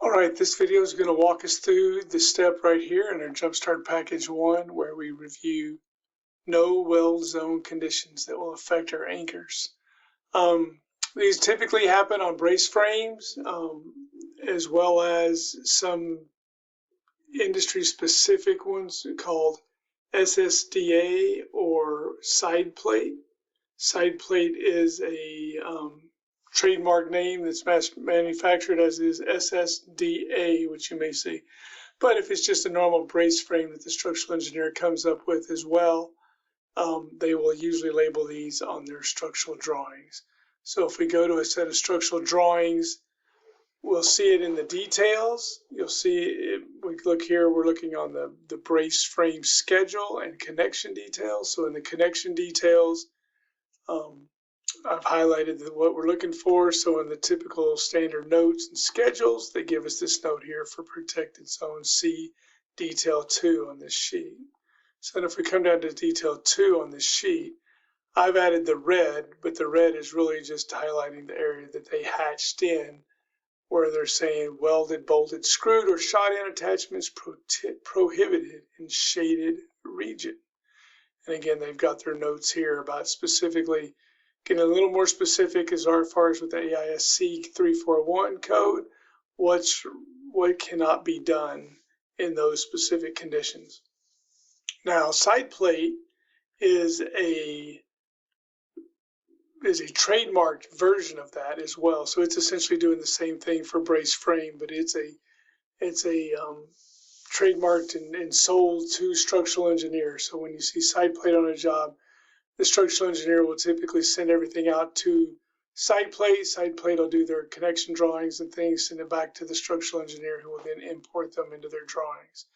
All right, this video is going to walk us through the step right here in our Jumpstart Package 1 where we review no weld zone conditions that will affect our anchors. These typically happen on brace frames as well as some industry-specific ones called SSDA or side plate. Side plate is a trademark name that's manufactured as is SSDA, which you may see. But if it's just a normal brace frame that the structural engineer comes up with as well, they will usually label these on their structural drawings. So if we go to a set of structural drawings, we'll see it in the details. You'll see it, we look here, we're looking on the brace frame schedule and connection details. So in the connection details, I've highlighted what we're looking for. So in the typical standard notes and schedules, they give us this note here for protected zone C, detail 2 on this sheet. So then if we come down to detail 2 on this sheet, I've added the red, but the red is really just highlighting the area that they hatched in, where they're saying welded, bolted, screwed, or shot-in attachments prohibited in shaded region. And again, they've got their notes here about specifically getting a little more specific as far as with the AISC 341 code, what cannot be done in those specific conditions. Now, side plate is a trademarked version of that as well. So it's essentially doing the same thing for brace frame, but it's a trademarked and sold to structural engineers. So when you see side plate on a job, the structural engineer will typically send everything out to side plate. Side plate will do their connection drawings and things, send it back to the structural engineer who will then import them into their drawings.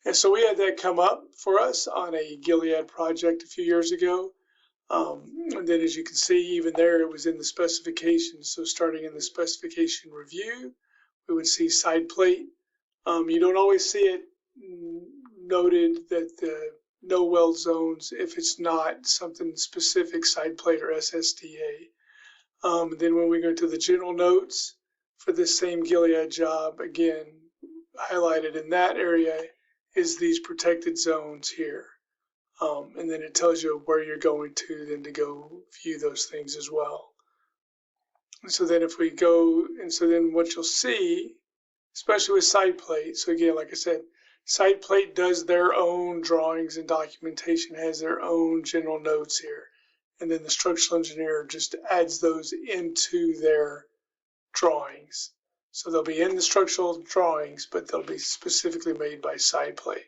And so we had that come up for us on a Gilead project a few years ago. And then as you can see, even there, it was in the specifications. So starting in the specification review, we would see side plate. You don't always see it noted that the no weld zones if it's not something specific, side plate or SSDA. Then when we go to the general notes for this same Gilead job, again, highlighted in that area is these protected zones here. And then it tells you where you're going to then to go view those things as well. And so then if we go, and so then what you'll see, especially with side plate, so again, like I said, side plate does their own drawings and documentation, has their own general notes here. And then the structural engineer just adds those into their drawings. So they'll be in the structural drawings, but they'll be specifically made by side plate.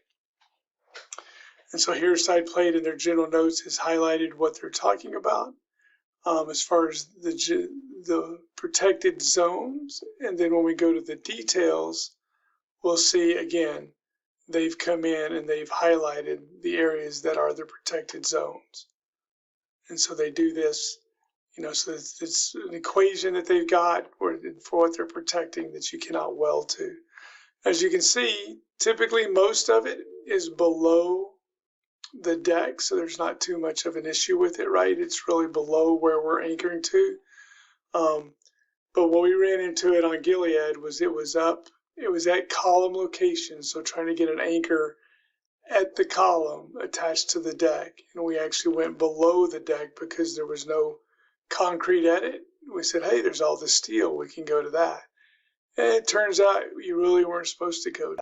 And so here side plate in their general notes has highlighted what they're talking about as far as the protected zones. And then when we go to the details, we'll see again, they've come in and they've highlighted the areas that are the protected zones. And so they do this, so it's an equation that they've got for what they're protecting that you cannot weld to. As you can see, typically most of it is below the deck, so there's not too much of an issue with it, right? It's really below where we're anchoring to. But when we ran into it on Gilead was it was at column location, so trying to get an anchor at the column attached to the deck. And we actually went below the deck because there was no concrete at it. We said, hey, there's all this steel, we can go to that. And it turns out you really weren't supposed to go to.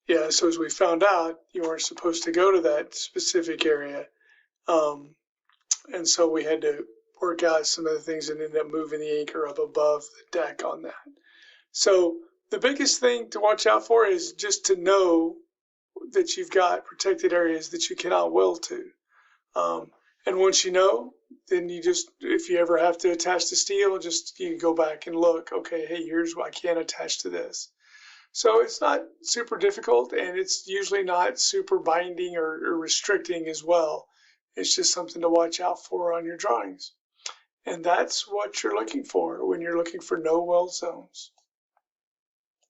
Yeah, so as we found out, you weren't supposed to go to that specific area. And so we had to work out some of the things and ended up moving the anchor up above the deck on that. So the biggest thing to watch out for is just to know that you've got protected areas that you cannot weld to. And once you know, then you just, if you ever have to attach the steel, just you go back and look, okay, hey, here's what I can't attach to this. So it's not super difficult, and it's usually not super binding or restricting as well. It's just something to watch out for on your drawings. And that's what you're looking for when you're looking for no weld zones.